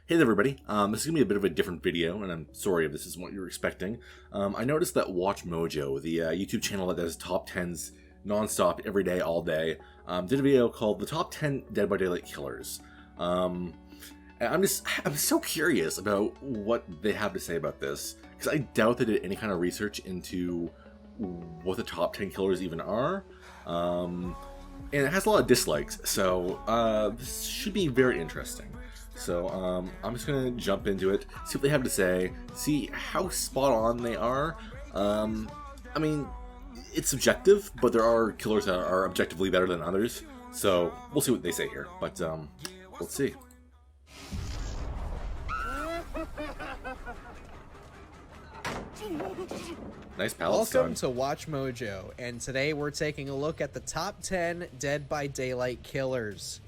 Hey there, everybody. This is going to be a bit of a different video, and I'm sorry if this isn't what you were expecting. I noticed that WatchMojo, the YouTube channel that does top 10s non-stop every day, all day, did a video called The Top 10 Dead by Daylight Killers. And I'm so curious about what they have to say about this, because I doubt they did any kind of research into what the top 10 killers even are. And it has a lot of dislikes, so this should be very interesting. So I'm just gonna jump into it, see what they have to say, see how spot on they are. I mean, it's subjective, but there are killers that are objectively better than others. So we'll see what they say here. But let's see. Nice palette stun. Welcome to WatchMojo, and today we're taking a look at the top 10 Dead by Daylight killers.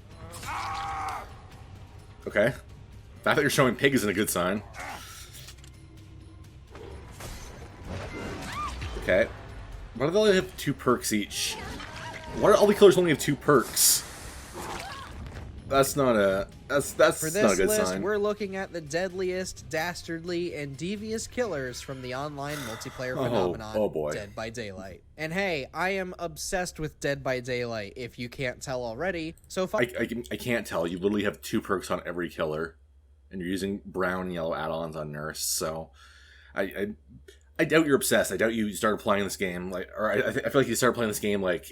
Okay. The fact that you're showing pig isn't a good sign. Okay. Why do they only have 2 perks each? Why do all the killers only have 2 perks? That's not a that's For not this a good list, sign. we're looking at the deadliest, dastardly, and devious killers from the online multiplayer phenomenon, oh boy. Dead by Daylight. And hey, I am obsessed with Dead by Daylight, if you can't tell already. So I can't tell. You literally have 2 perks on every killer, and you're using brown and yellow add-ons on Nurse. So I doubt you're obsessed. I doubt you started playing this game I feel like you started playing this game like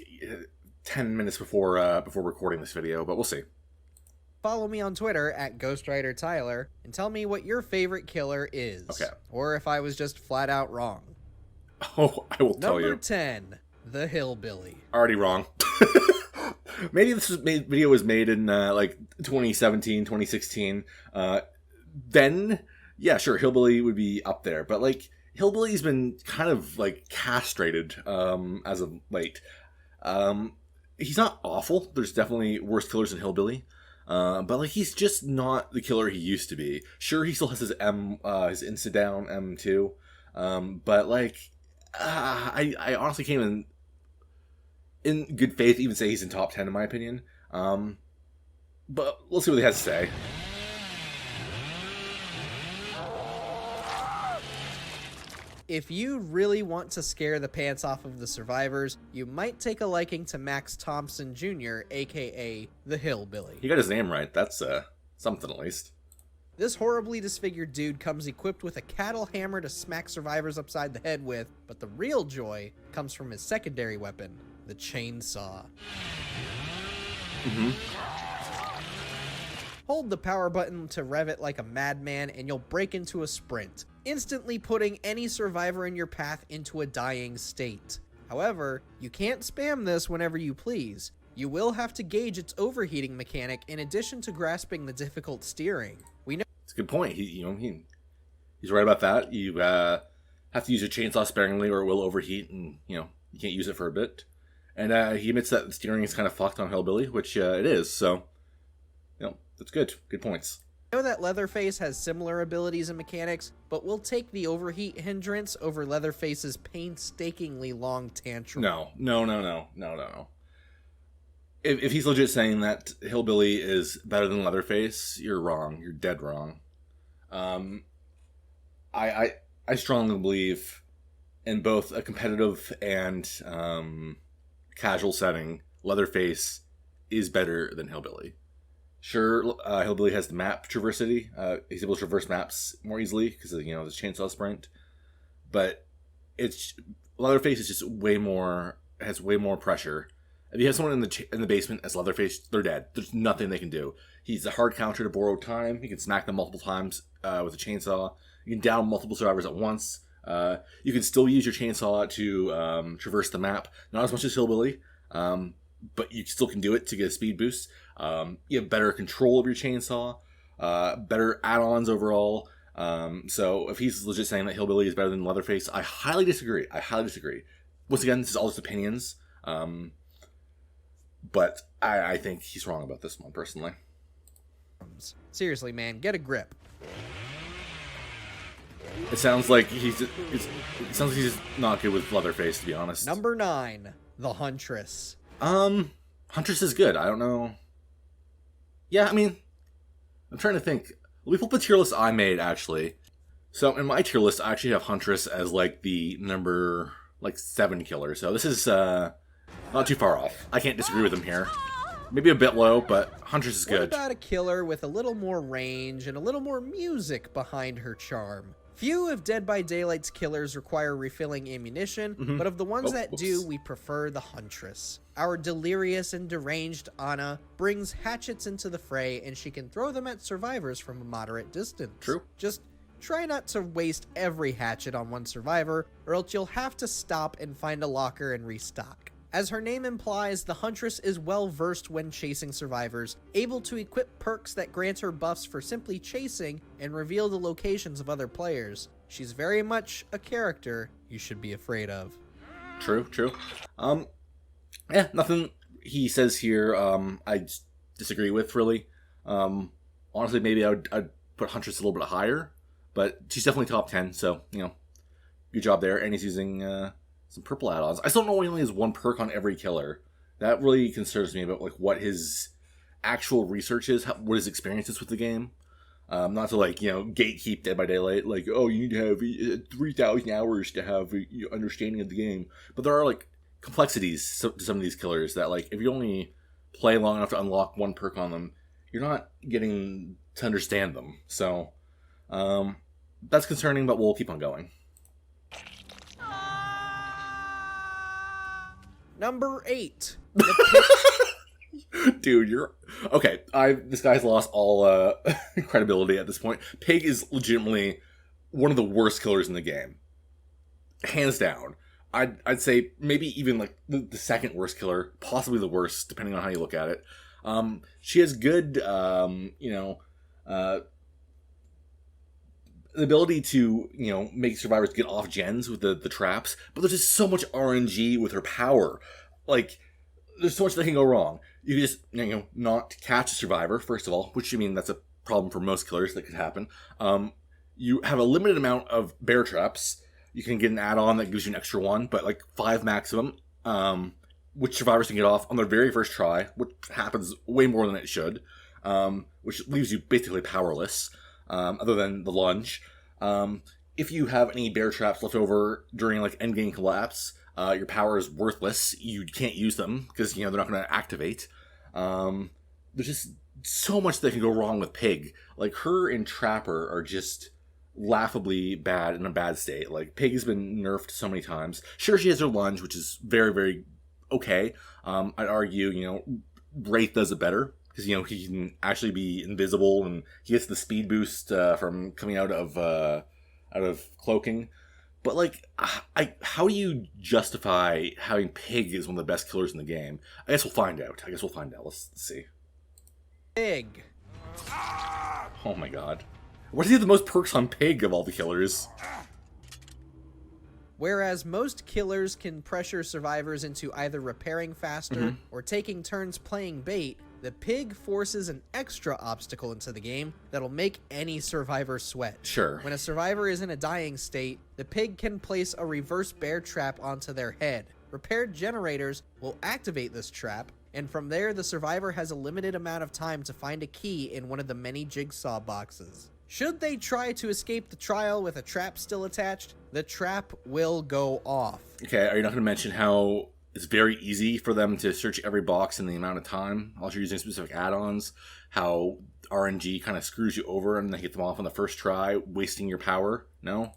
10 minutes before recording this video. But we'll see. follow me on Twitter at GhostwriterTyler and tell me what your favorite killer is. Okay. Or if I was just flat out wrong. Oh, I will tell you. Number 10, the Hillbilly. Already wrong. Maybe this video was made in like 2017, 2016. Then, yeah, sure, Hillbilly would be up there. But like, Hillbilly's been kind of like castrated as of late. He's not awful. There's definitely worse killers than Hillbilly. But like, he's just not the killer he used to be. Sure, he still has his his insta down M2. But like, I honestly can't in good faith even say he's in top 10 in my opinion. But we'll see what he has to say. If you really want to scare the pants off of the survivors, you might take a liking to Max Thompson Jr., aka the Hillbilly. He got his name right. That's something at least. This horribly disfigured dude comes equipped with a cattle hammer to smack survivors upside the head with, but the real joy comes from his secondary weapon, the chainsaw. Hold the power button to rev it like a madman and you'll break into a sprint, instantly putting any survivor in your path into a dying state. However, you can't spam this whenever you please. You will have to gauge its overheating mechanic in addition to grasping the difficult steering. We know It's a good point. He's right about that. You have to use your chainsaw sparingly or it will overheat and, you can't use it for a bit. And he admits that the steering is kind of fucked on Hillbilly, which it is, so, that's good. Good points. know that Leatherface has similar abilities and mechanics, but we'll take the overheat hindrance over Leatherface's painstakingly long tantrum. No. If he's legit saying that Hillbilly is better than Leatherface, you're wrong. You're dead wrong. I strongly believe in both a competitive and casual setting, Leatherface is better than Hillbilly. Sure, Hillbilly has the map traversity. He's able to traverse maps more easily because of the chainsaw sprint. But Leatherface is just has way more pressure. If you have someone in the basement as Leatherface, they're dead. There's nothing they can do. He's a hard counter to borrowed time. You can smack them multiple times with a chainsaw. You can down multiple survivors at once. You can still use your chainsaw to traverse the map. Not as much as Hillbilly, but you still can do it to get a speed boost. You have better control of your chainsaw, better add-ons overall. So if he's legit saying that Hillbilly is better than Leatherface, I highly disagree. Once again, this is all just opinions. But I think he's wrong about this one, personally. Seriously, man, get a grip. It sounds like he's just not good with Leatherface, to be honest. Number 9, the Huntress. Huntress is good. I don't know. Yeah, I mean, I'm trying to think. Let me pull up the tier list I made, actually. So in my tier list, I actually have Huntress as like the number 7 killer. So this is not too far off. I can't disagree with him here. Maybe a bit low, but Huntress is good. What about a killer with a little more range and a little more music behind her charm? Few of Dead by Daylight's killers require refilling ammunition, but of the ones that do, we prefer the Huntress. Our delirious and deranged Anna brings hatchets into the fray, and she can throw them at survivors from a moderate distance. True. Just try not to waste every hatchet on one survivor, or else you'll have to stop and find a locker and restock. As her name implies, the Huntress is well versed when chasing survivors, able to equip perks that grant her buffs for simply chasing and reveal the locations of other players. She's very much a character you should be afraid of. True. Yeah, nothing he says here I disagree with, really. Honestly, maybe I'd put Huntress a little bit higher, but she's definitely top 10, so, good job there. And he's using some purple add-ons. I still don't know he only has 1 perk on every killer. That really concerns me about what his actual research is, what his experience is with the game. Not to gatekeep Dead by Daylight, you need to have 3,000 hours to have your understanding of the game. But there are complexities to some of these killers that if you only play long enough to unlock 1 perk on them, you're not getting to understand them. So that's concerning, but we'll keep on going. Number 8. Dude, you're okay. This guy's lost all credibility at this point. Pig is legitimately one of the worst killers in the game, hands down. I'd say maybe even the second worst killer, possibly the worst, depending on how you look at it. She has good, the ability to, make survivors get off gens with the traps, but there's just so much RNG with her power. There's so much that can go wrong. You can just, not catch a survivor, first of all, which, that's a problem for most killers that could happen. You have a limited amount of bear traps. You can get an add-on that gives you an extra 1, but 5 maximum, which survivors can get off on their very first try, which happens way more than it should, which leaves you basically powerless. Other than the lunge. If you have any bear traps left over during endgame collapse, your power is worthless. You can't use them because they're not going to activate. There's just so much that can go wrong with Pig. Her and Trapper are just laughably bad in a bad state. Pig has been nerfed so many times. Sure, she has her lunge, which is very, very okay. I'd argue, Wraith does it better. Because, he can actually be invisible, and he gets the speed boost from coming out of cloaking. But, how do you justify having Pig as one of the best killers in the game? I guess we'll find out. Let's see. Pig. Oh my god. Why does he have the most perks on Pig of all the killers? Whereas most killers can pressure survivors into either repairing faster or taking turns playing bait, the Pig forces an extra obstacle into the game that'll make any survivor sweat. Sure. When a survivor is in a dying state, the Pig can place a reverse bear trap onto their head. Repaired generators will activate this trap, and from there the survivor has a limited amount of time to find a key in one of the many jigsaw boxes. Should they try to escape the trial with a trap still attached, the trap will go off. Okay, are you not going to mention how it's very easy for them to search every box in the amount of time while you're using specific add-ons? How RNG kind of screws you over and they get them off on the first try, wasting your power? No?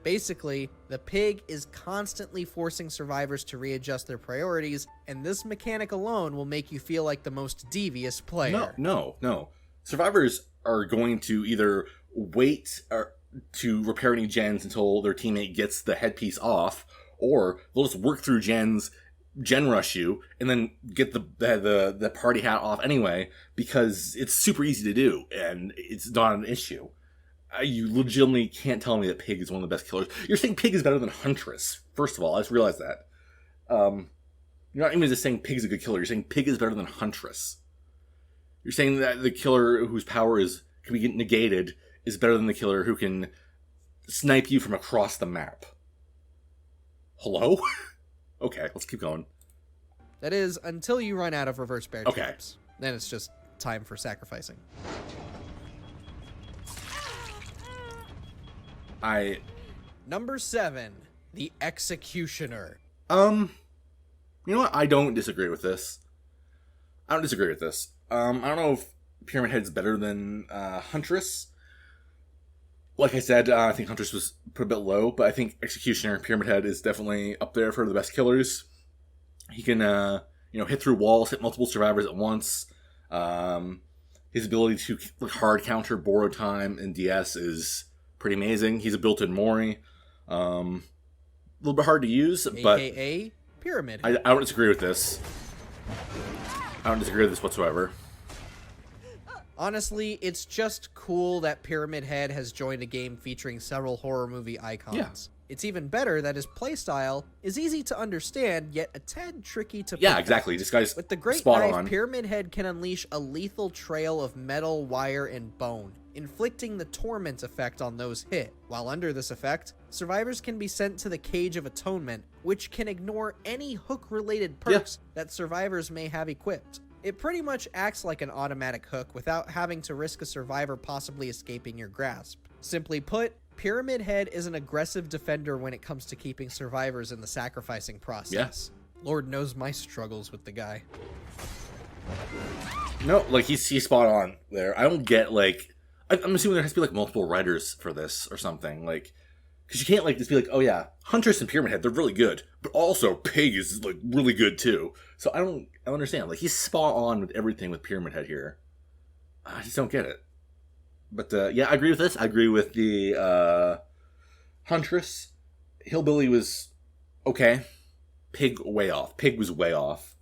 Basically, the Pig is constantly forcing survivors to readjust their priorities, and this mechanic alone will make you feel like the most devious player. No. Survivors are going to either wait to repair any gens until their teammate gets the headpiece off, or they'll just work through gens, gen rush you, and then get the party hat off anyway, because it's super easy to do, and it's not an issue. You legitimately can't tell me that Pig is one of the best killers. You're saying Pig is better than Huntress, first of all. I just realized that. You're not even just saying Pig's a good killer. You're saying Pig is better than Huntress. You're saying that the killer whose power can be negated is better than the killer who can snipe you from across the map. Hello? Okay, let's keep going. That is, until you run out of reverse bear traps. Then it's just time for sacrificing. Number 7, the Executioner. You know what? I don't disagree with this. I don't know if Pyramid Head's better than Huntress. Like I said, I think Huntress was put a bit low, but I think Executioner, Pyramid Head, is definitely up there for the best killers. He can, hit through walls, hit multiple survivors at once. His ability to hard counter borrowed time and DS is pretty amazing. He's a built-in Mori. A little bit hard to use, but AKA Pyramid Head. I don't disagree with this. I don't disagree with this whatsoever. Honestly, it's just cool that Pyramid Head has joined a game featuring several horror movie icons. Yeah. It's even better that his playstyle is easy to understand, yet a tad tricky to pick Yeah, up. exactly. This guy's With the Great spot Knife, on. Pyramid Head can unleash a lethal trail of metal, wire, and bone, inflicting the torment effect on those hit. While under this effect, survivors can be sent to the Cage of Atonement, which can ignore any hook-related perks that survivors may have equipped. It pretty much acts like an automatic hook without having to risk a survivor possibly escaping your grasp. Simply put, Pyramid Head is an aggressive defender when it comes to keeping survivors in the sacrificing process. Lord knows my struggles with the guy. No, he's spot on there. I don't get, I'm assuming there has to be, multiple writers for this or something, because you can't, just be oh yeah, Huntress and Pyramid Head, they're really good, but also Pig is, really good too. So I don't understand. He's spot on with everything with Pyramid Head here. I just don't get it. But, yeah, I agree with this. I agree with the, Huntress. Hillbilly was okay. Pig, way off. Pig was way off.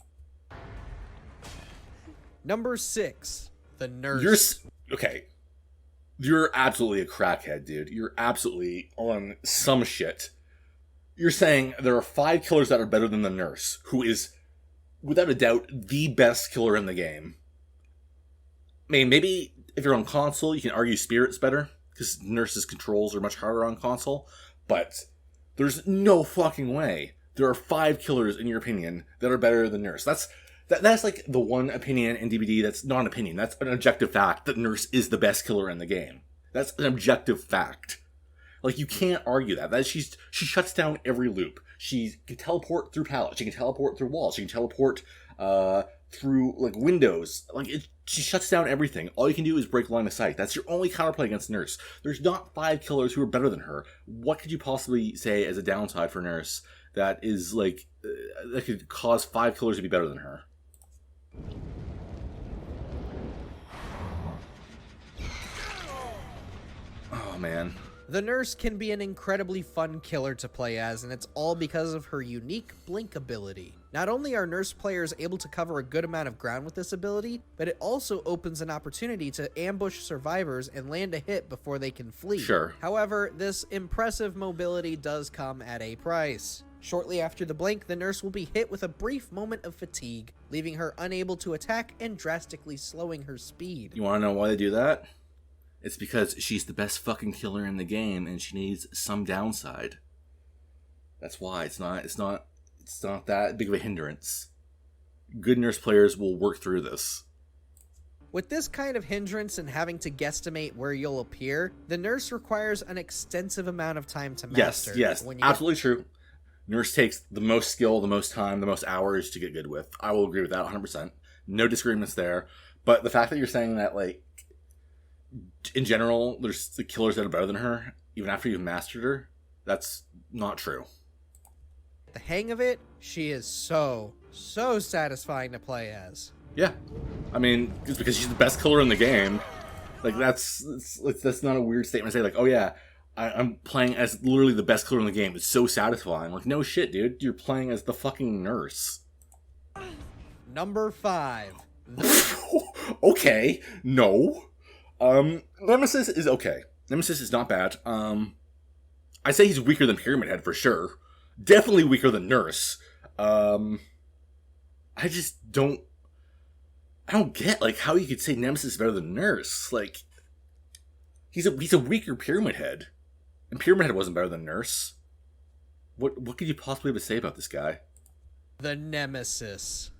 Number 6, the Nurse. Okay. You're absolutely a crackhead, dude. You're absolutely on some shit. You're saying there are 5 killers that are better than the Nurse, who is, without a doubt, the best killer in the game. I mean, maybe if you're on console, you can argue Spirit's better, because Nurse's controls are much harder on console, but there's no fucking way there are 5 killers, in your opinion, that are better than Nurse. That's the one opinion in DBD that's not an opinion. That's an objective fact that Nurse is the best killer in the game. That's an objective fact. You can't argue that. She shuts down every loop. She can teleport through pallets. She can teleport through walls. She can teleport through windows. She shuts down everything. All you can do is break line of sight. That's your only counterplay against Nurse. There's not 5 killers who are better than her. What could you possibly say as a downside for Nurse that is that could cause 5 killers to be better than her? Oh man. The Nurse can be an incredibly fun killer to play as, and it's all because of her unique blink ability. Not only are Nurse players able to cover a good amount of ground with this ability, but it also opens an opportunity to ambush survivors and land a hit before they can flee. Sure. However, this impressive mobility does come at a price. Shortly after the blink, the Nurse will be hit with a brief moment of fatigue, leaving her unable to attack and drastically slowing her speed. You want to know why they do that? It's because she's the best fucking killer in the game, and she needs some downside. That's why it's not that big of a hindrance. Good Nurse players will work through this. With this kind of hindrance and having to guesstimate where you'll appear, the Nurse requires an extensive amount of time to master. Yes, absolutely true. Nurse takes the most skill, the most time, the most hours to get good with. I will agree with that 100%. No disagreements there. But the fact that you're saying that, in general, there's the killers that are better than her, even after you've mastered her, that's not true. The hang of it, she is so satisfying to play as. Yeah. I mean, it's because she's the best killer in the game. That's not a weird statement to say, oh yeah, I'm playing as literally the best killer in the game. It's so satisfying. No shit, dude. You're playing as the fucking Nurse. Number 5. Okay. No. Nemesis is okay. Nemesis is not bad. I say he's weaker than Pyramid Head for sure. Definitely weaker than Nurse. I just don't... I don't get, how you could say Nemesis is better than Nurse. He's a weaker Pyramid Head. And Pyramid Head wasn't better than Nurse. What could you possibly have to say about this guy? The Nemesis.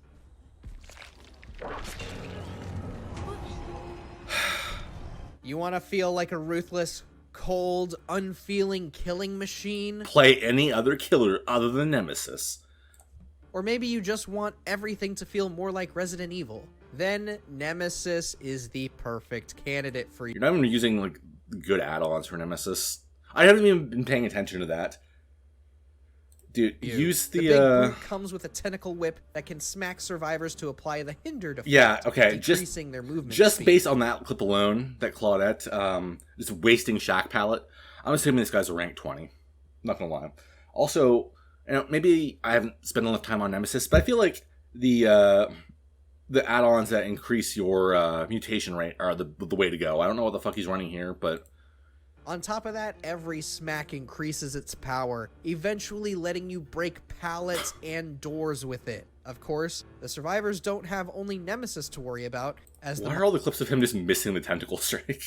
You want to feel like a ruthless, cold, unfeeling killing machine. Play any other killer other than Nemesis. Or maybe you just want everything to feel more like Resident Evil. Then Nemesis is the perfect candidate for you. You're not even using like good add-ons for Nemesis. I haven't even been paying attention to that. Dude, use the big brute comes with a tentacle whip that can smack survivors to apply the hindered effect, yeah, okay, decreasing their movement just speed. based on that clip alone, that Claudette, just wasting Shack Palette, I'm assuming this guy's a rank 20. Not gonna lie. Also, you know, maybe I haven't spent enough time on Nemesis, but I feel like the add-ons that increase your mutation rate are the way to go. I don't know what the fuck he's running here, but on top of that, every smack increases its power, eventually letting you break pallets and doors with it. Of course, the survivors don't have only Nemesis to worry about, as why are all the clips of him just missing the tentacle strike?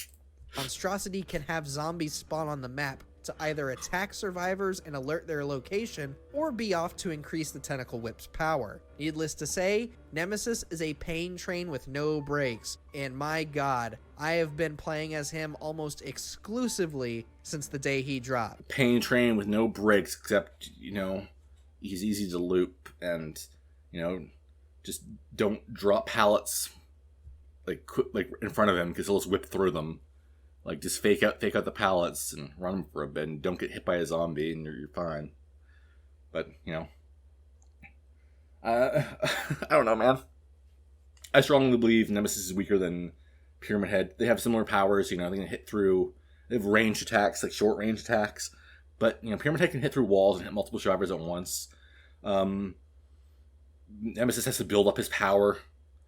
monstrosity can have zombies spawn on the map to either attack survivors and alert their location, or be off to increase the tentacle whip's power. Needless to say, Nemesis is a pain train with no brakes, and my god, I have been playing as him almost exclusively since the day he dropped. Pain train with no brakes, except, you know, he's easy to loop, and, you know, just don't drop pallets like in front of him, because he'll just whip through them. Like, just fake out the pallets and run them for a bit and don't get hit by a zombie and you're fine. But, you know. I don't know, man. I strongly believe Nemesis is weaker than Pyramid Head. They have similar powers, you know, they can hit through... They have ranged attacks, like short-range attacks. But, you know, Pyramid Head can hit through walls and hit multiple survivors at once. Nemesis has to build up his power.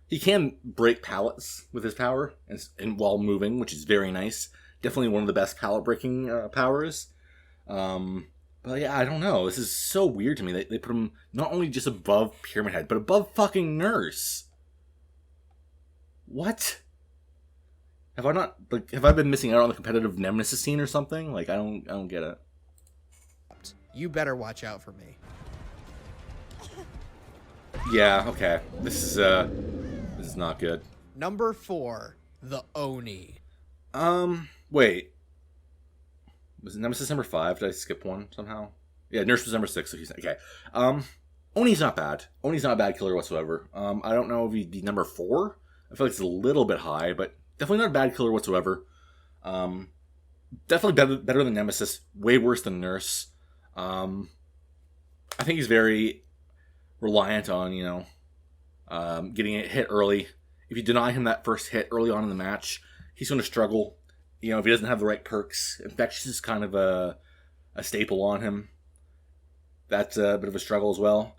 He can break pallets with his power and while moving, which is very nice. Definitely one of the best pallet breaking powers. But yeah, I don't know. This is so weird to me. They put him not only just above Pyramid Head, but above fucking Nurse. What? Have I been missing out on the competitive Nemesis scene or something? Like, I don't get it. You better watch out for me. Yeah, okay. This is not good. Number 4, the Oni. Wait. Was it Nemesis number 5? Did I skip one somehow? Yeah, Nurse was number 6, so he's okay. Oni's not bad. Oni's not a bad killer whatsoever. I don't know if he'd be number 4. I feel like it's a little bit high, but definitely not a bad killer whatsoever. Definitely better than Nemesis. Way worse than Nurse. I think he's very reliant on, you know, getting it hit early. If you deny him that first hit early on in the match, he's going to struggle. You know, if he doesn't have the right perks. Infectious is kind of a staple on him. That's a bit of a struggle as well.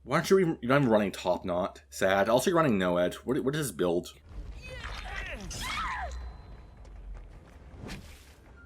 Why aren't you're not even running Top Knot? Sad. Also, you're running Noed. What is his build?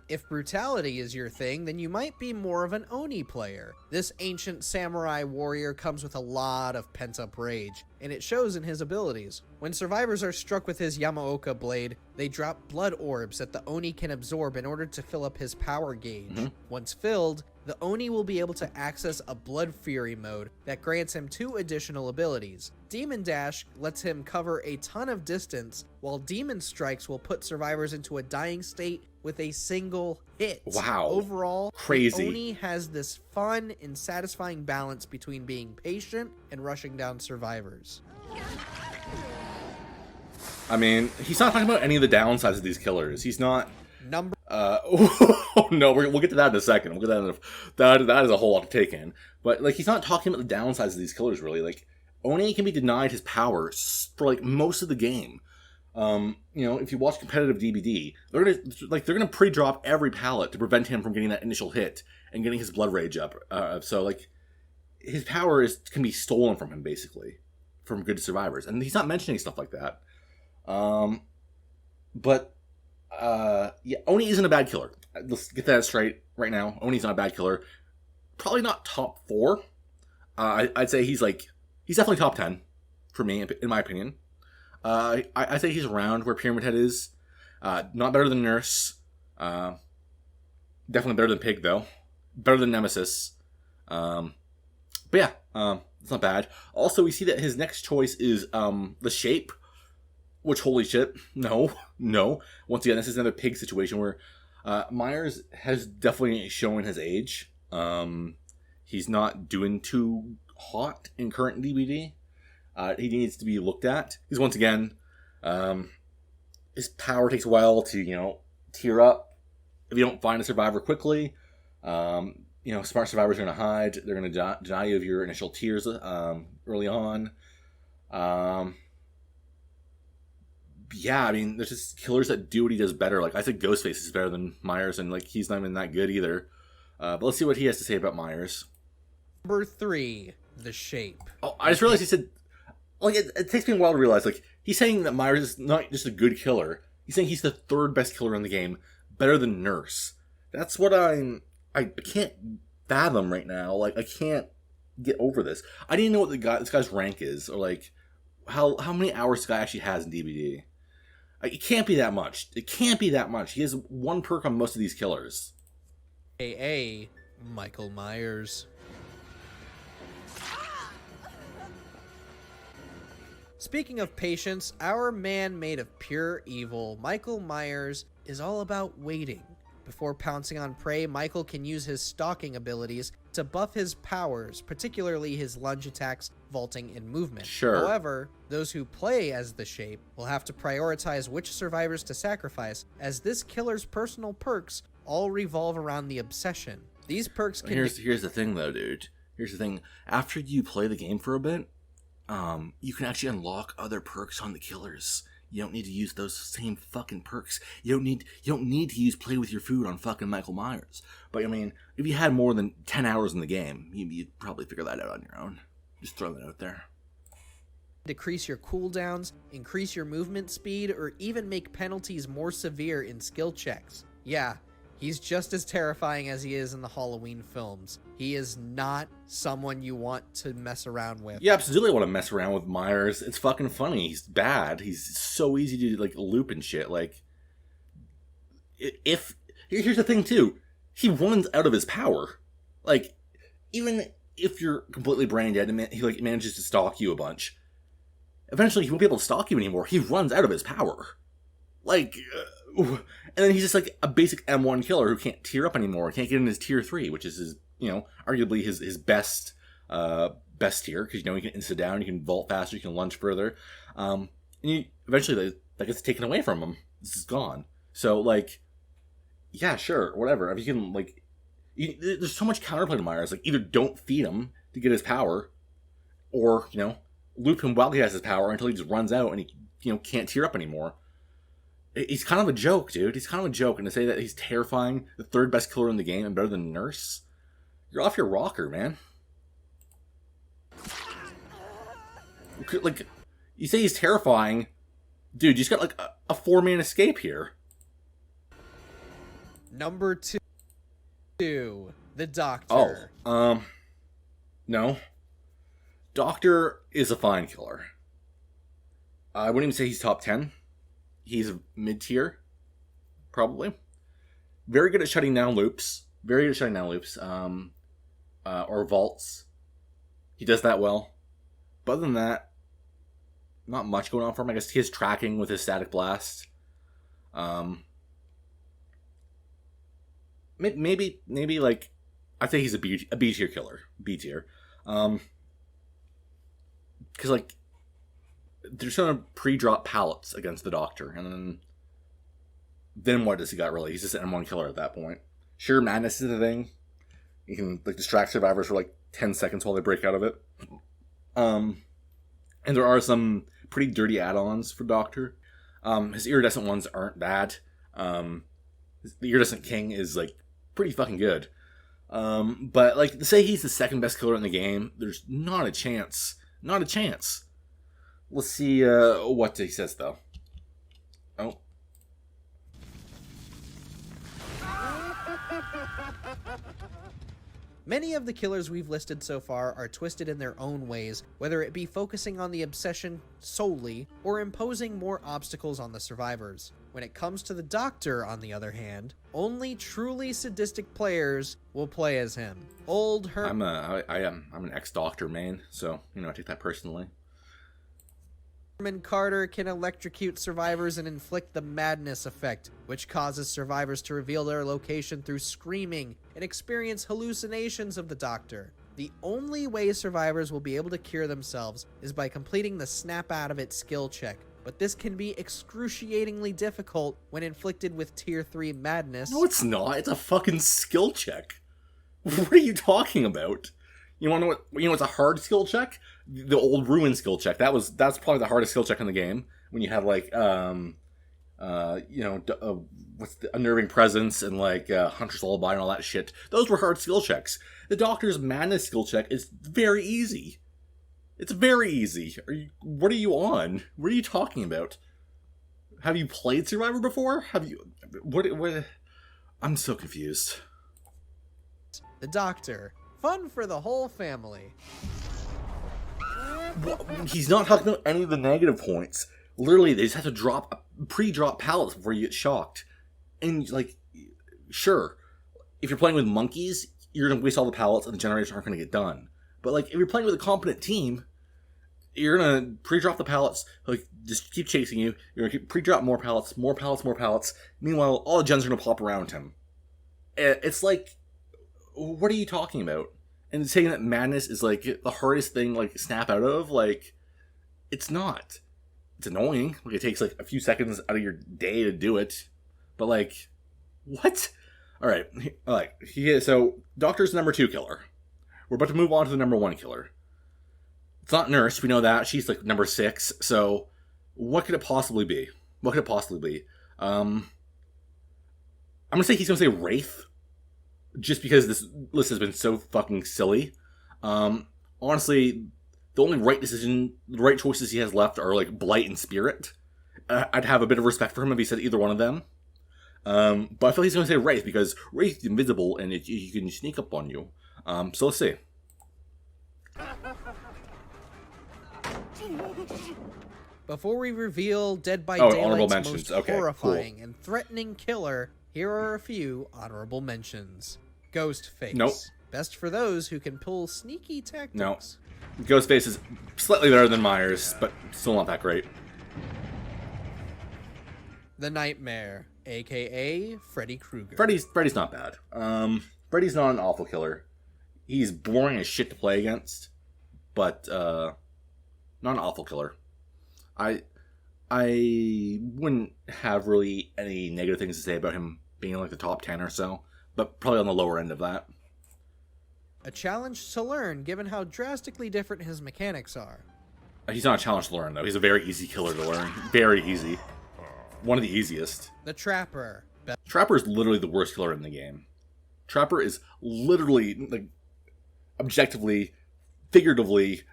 If brutality is your thing, then you might be more of an Oni player. This ancient samurai warrior comes with a lot of pent-up rage, and it shows in his abilities. When survivors are struck with his Yamaoka blade, they drop blood orbs that the Oni can absorb in order to fill up his power gauge. Once filled, the Oni will be able to access a Blood Fury mode that grants him 2 additional abilities. Demon Dash lets him cover a ton of distance, while Demon Strikes will put survivors into a dying state with a single hit. Wow. Overall, crazy. Oni has this fun and satisfying balance between being patient and rushing down survivors. I mean, he's not talking about any of the downsides of these killers. He's not... Number... Oh, no, we'll get to that in a second. We'll get to that is a whole lot to take in. But, like, he's not talking about the downsides of these killers, really. Like, Oni can be denied his power for, like, most of the game. You know, if you watch competitive DBD, they're gonna pre-drop every pallet to prevent him from getting that initial hit and getting his blood rage up. So, like, his power can be stolen from him, basically, from good survivors. And he's not mentioning stuff like that. Yeah, Oni isn't a bad killer. Let's get that straight right now. Oni's not a bad killer. Probably not top 4. I'd say he's definitely top 10 for me, in my opinion. I say he's around where Pyramid Head is. Not better than Nurse. Definitely better than Pig, though. Better than Nemesis. But yeah, it's not bad. Also, we see that his next choice is the Shape. Which, holy shit, no. Once again, this is another Pig situation where Myers has definitely shown his age. He's not doing too hot in current DBD. He needs to be looked at. He's once again, his power takes a while to, tier up. If you don't find a survivor quickly, smart survivors are going to hide. They're going to deny you of your initial tiers early on. Yeah, I mean, there's just killers that do what he does better. Like, I think Ghostface is better than Myers, and, like, he's not even that good either. But let's see what he has to say about Myers. Number 3, The Shape. Oh, I just realized he said... Like, it takes me a while to realize, like, he's saying that Myers is not just a good killer. He's saying he's the 3rd best killer in the game, better than Nurse. That's what I can't fathom right now. Like, I can't get over this. I didn't know what this guy's rank is, or, like, how many hours this guy actually has in DBD. Like, it can't be that much. It can't be that much. He has 1 perk on most of these killers. A.A. Michael Myers. Speaking of patience, our man made of pure evil, Michael Myers, is all about waiting. Before pouncing on prey, Michael can use his stalking abilities to buff his powers, particularly his lunge attacks, vaulting, and movement. Sure. However, those who play as the Shape will have to prioritize which survivors to sacrifice, as this killer's personal perks all revolve around the obsession. These perks can... Here's the thing, though, dude. Here's the thing. After you play the game for a bit, you can actually unlock other perks on the killers. You don't need to use those same fucking perks. You don't need to use play with your food on fucking Michael Myers. But I mean, if you had more than 10 hours in the game, you'd probably figure that out on your own. Just throw that out there. Decrease your cooldowns, increase your movement speed, or even make penalties more severe in skill checks. Yeah, he's just as terrifying as he is in the Halloween films. He is not someone you want to mess around with. Yeah, absolutely want to mess around with Myers. It's fucking funny. He's bad. He's so easy to, like, loop and shit. Like, here's the thing, too. He runs out of his power. Like, even if you're completely brain dead and he, like, manages to stalk you a bunch, eventually he won't be able to stalk you anymore. He runs out of his power. Like... and then he's just like a basic M1 killer who can't tier up anymore, can't get in his tier 3, which is his, arguably his best tier, because, he can insta down, you can vault faster, you can lunge further. And eventually that gets taken away from him. This is gone. So, like, yeah, sure, whatever. If you can, like, there's so much counterplay to Myers. Like, either don't feed him to get his power, or, loop him while he has his power until he just runs out and he, can't tier up anymore. He's kind of a joke, dude. He's kind of a joke. And to say that he's terrifying, the 3rd best killer in the game, and better than Nurse, you're off your rocker, man. Like, you say he's terrifying. Dude, you just got, like, a 4-man escape here. Number 2, The Doctor. Oh, no. Doctor is a fine killer. I wouldn't even say he's top 10. He's mid-tier, probably. Very good at shutting down loops. Or vaults. He does that well. But other than that, not much going on for him. I guess he has tracking with his static blast. Maybe like, I'd say he's a B tier killer. B tier. Because, like, they're trying to pre-drop pallets against the Doctor, and then what does he got, really? He's just an M1 killer at that point. Sure, madness is the thing. You can, like, distract survivors for, like, 10 seconds while they break out of it. And there are some pretty dirty add-ons for Doctor. His iridescent ones aren't bad. The Iridescent King is, like, pretty fucking good. But, like, to say he's the 2nd best killer in the game, there's not a chance. Not a chance. Let's see what he says, though. Oh. Many of the killers we've listed so far are twisted in their own ways, whether it be focusing on the obsession solely, or imposing more obstacles on the survivors. When it comes to the Doctor, on the other hand, only truly sadistic players will play as him. I'm an ex-Doctor main, so, I take that personally. Carter can electrocute survivors and inflict the madness effect, which causes survivors to reveal their location through screaming and experience hallucinations of the Doctor. The only way survivors will be able to cure themselves is by completing the Snap Out of It skill check, but this can be excruciatingly difficult when inflicted with Tier 3 madness. No, it's not. It's a fucking skill check. What are you talking about? You want to know what? You know what's a hard skill check? The old Ruin skill check. That's probably the hardest skill check in the game. When you have like what's the unnerving presence and like Huntress Lullaby and all that shit. Those were hard skill checks. The Doctor's madness skill check is very easy. It's very easy. What are you on? What are you talking about? Have you played Survivor before? Have you? What? I'm so confused. The Doctor. Fun for the whole family. Well, he's not talking about any of the negative points. Literally, they just have to pre-drop pallets before you get shocked. And, like, sure, if you're playing with monkeys, you're going to waste all the pallets and the generators aren't going to get done. But, like, if you're playing with a competent team, you're going to pre-drop the pallets, like, just keep chasing you. You're going to pre-drop more pallets, more pallets, more pallets. Meanwhile, all the gens are going to pop around him. It's like, what are you talking about? And saying that madness is, like, the hardest thing, like, snap out of, like, it's not. It's annoying. Like, it takes, like, a few seconds out of your day to do it. But, like, what? Alright, so, Doctor's the number 2 killer. We're about to move on to the number 1 killer. It's not Nurse, we know that. She's, like, number 6. So, what could it possibly be? What could it possibly be? I'm gonna say he's gonna say Wraith. Just because this list has been so fucking silly. Honestly, the only right choices he has left are like Blight and Spirit. I'd have a bit of respect for him if he said either one of them. But I feel he's going to say Wraith because Wraith is invisible and he can sneak up on you. So let's see. Before we reveal Dead by Daylight's most horrifying and threatening killer, here are a few honorable mentions. Ghostface. Nope. Best for those who can pull sneaky tactics. No. Ghostface is slightly better than Myers, but still not that great. The Nightmare, aka Freddy Krueger. Freddy's not bad. Freddy's not an awful killer. He's boring as shit to play against, but not an awful killer. I wouldn't have really any negative things to say about him being in like the top 10 or so, but probably on the lower end of that. A challenge to learn, given how drastically different his mechanics are. He's not a challenge to learn, though. He's a very easy killer to learn. Very easy. One of the easiest. The Trapper. Trapper is literally the worst killer in the game. Trapper is literally, like, objectively, figuratively,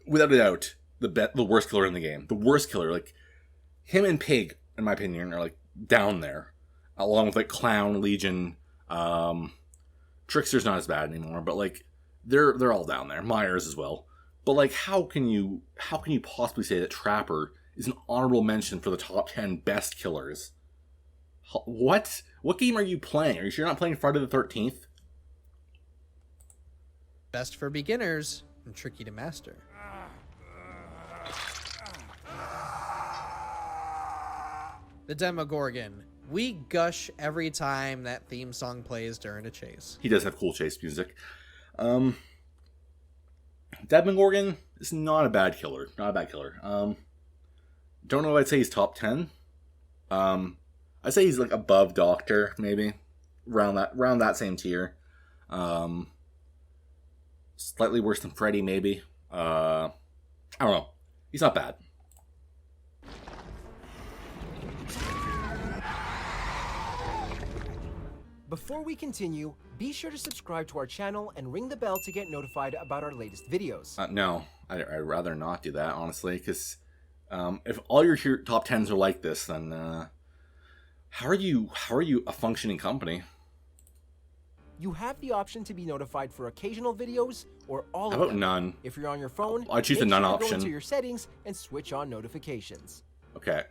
without a doubt, the worst killer in the game. The worst killer. Like, him and Pig, in my opinion, are, like, down there. Along with, like, Clown, Legion, Trickster's not as bad anymore, but, like, they're all down there. Myers as well. But, like, how can you possibly say that Trapper is an honorable mention for the top 10 best killers? What? What game are you playing? Are you sure you're not playing Friday the 13th? Best for beginners and tricky to master. The Demogorgon. We gush every time that theme song plays during a chase. He does have cool chase music. Demogorgon is not a bad killer. Not a bad killer. Don't know if I'd say he's top 10. I'd say he's like above Doctor, maybe. Around that same tier. Slightly worse than Freddy, maybe. I don't know. He's not bad. Before we continue, be sure to subscribe to our channel and ring the bell to get notified about our latest videos. No, I'd rather not do that, honestly, because if all your top 10s are like this, then how are you a functioning company? You have the option to be notified for occasional videos or all of them. How about none? If you're on your phone, I choose the none option. Go into your settings and switch on notifications. Okay.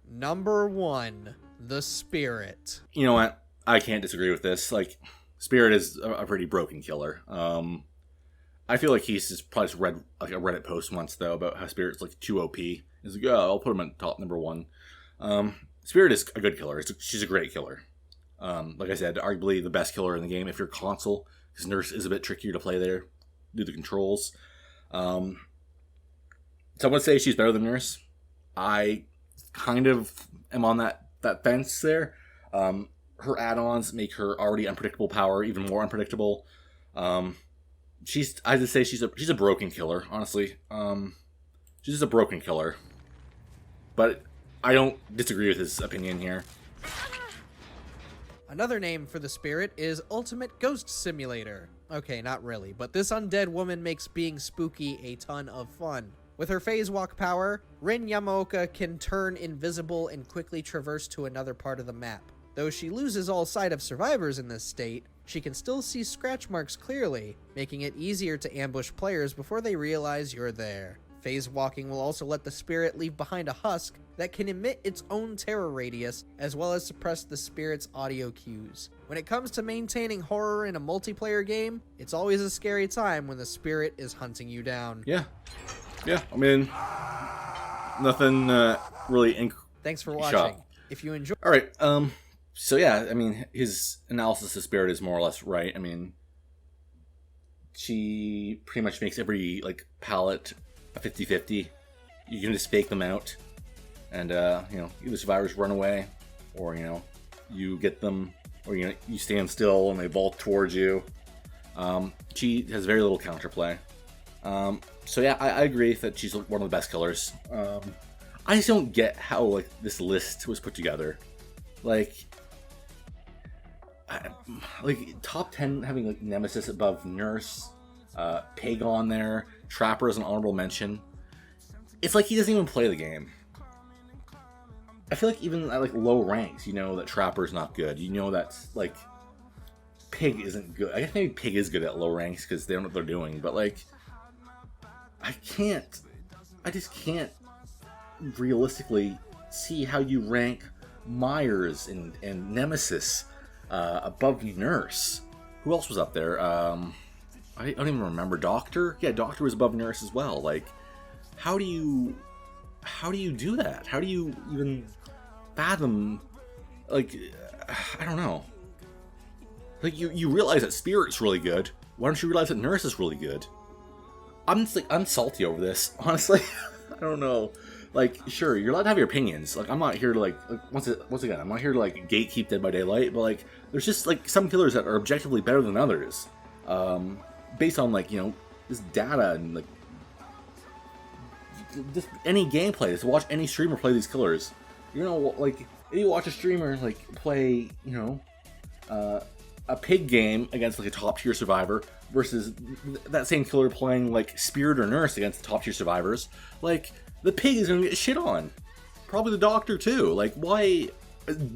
Number 1, the Spirit. You know what? I can't disagree with this. Like, Spirit is a pretty broken killer. I feel like he's just probably just read like a Reddit post once though about how Spirit's like too OP. He's like, oh, I'll put him at top number 1. Spirit is a good killer. She's a great killer. Like I said, arguably the best killer in the game if you're console, because Nurse is a bit trickier to play there, do the controls. Some would say she's better than Nurse. I kind of am on that fence there. Her add-ons make her already unpredictable power even more unpredictable. I just say she's a broken killer, honestly. She's just a broken killer. But I don't disagree with his opinion here. Another name for the Spirit is Ultimate Ghost Simulator. Okay, not really, but this undead woman makes being spooky a ton of fun. With her phase walk power, Rin Yamaoka can turn invisible and quickly traverse to another part of the map. Though she loses all sight of survivors in this state, she can still see scratch marks clearly, making it easier to ambush players before they realize you're there. Phase walking will also let the Spirit leave behind a husk that can emit its own terror radius, as well as suppress the Spirit's audio cues. When it comes to maintaining horror in a multiplayer game, it's always a scary time when the Spirit is hunting you down. Yeah, I mean, nothing really Thanks for watching. If you enjoy... Alright, so yeah, I mean, his analysis of Spirit is more or less right. I mean, she pretty much makes every, like, palette a 50-50. You can just fake them out, and, you know, either survivors run away, or, you know, you get them, or, you know, you stand still and they vault towards you. She has very little counterplay. So yeah, I agree that she's one of the best killers. I just don't get how, like, this list was put together. Like top 10 having like Nemesis above Nurse, Pig on there, Trapper as an honorable mention. It's like he doesn't even play the game. I feel like even at like low ranks, you know that Trapper's not good. You know that like Pig isn't good. I guess maybe Pig is good at low ranks because they don't know what they're doing. But like, I just can't realistically see how you rank Myers and Nemesis above Nurse. Who else was up there? I don't even remember. Doctor? Yeah, Doctor was above Nurse as well. Like, how do you do that? How do you even fathom? Like, I don't know. Like, you realize that Spirit's really good. Why don't you realize that Nurse is really good? I'm just like, I'm salty over this, honestly. I don't know. Like, sure, you're allowed to have your opinions. Like, I'm not here to, like once again, I'm not here to, like, gatekeep Dead by Daylight, but, like, there's just, like, some killers that are objectively better than others. Based on, like, you know, this data and, like, just any gameplay. Just watch any streamer play these killers. You know, like, if you watch a streamer, like, play, you know, a Pig game against, like, a top-tier survivor versus that same killer playing, like, Spirit or Nurse against the top-tier survivors, like, the Pig is gonna get shit on. Probably the Doctor, too. Like, why...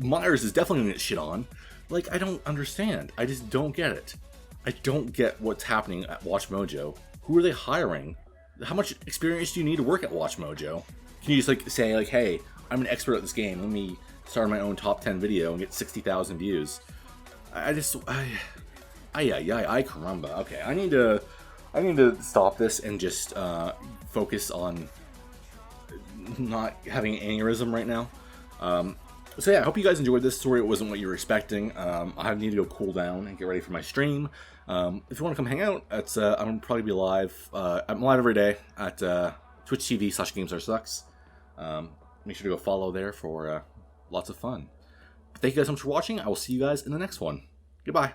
Myers is definitely gonna get shit on. Like, I don't understand. I just don't get it. I don't get what's happening at WatchMojo. Who are they hiring? How much experience do you need to work at WatchMojo? Can you just, like, say, like, hey, I'm an expert at this game. Let me start my own top 10 video and get 60,000 views. I caramba. Okay, I need to stop this and just focus on not having an aneurysm right now. So yeah, I hope you guys enjoyed this story. It wasn't what you were expecting. I need to go cool down and get ready for my stream. If you want to come hang out, I'm gonna probably be live. I'm live every day at Twitch TV/GamesAreSucks. Make sure to go follow there for lots of fun. Thank you guys so much for watching. I will see you guys in the next one. Goodbye.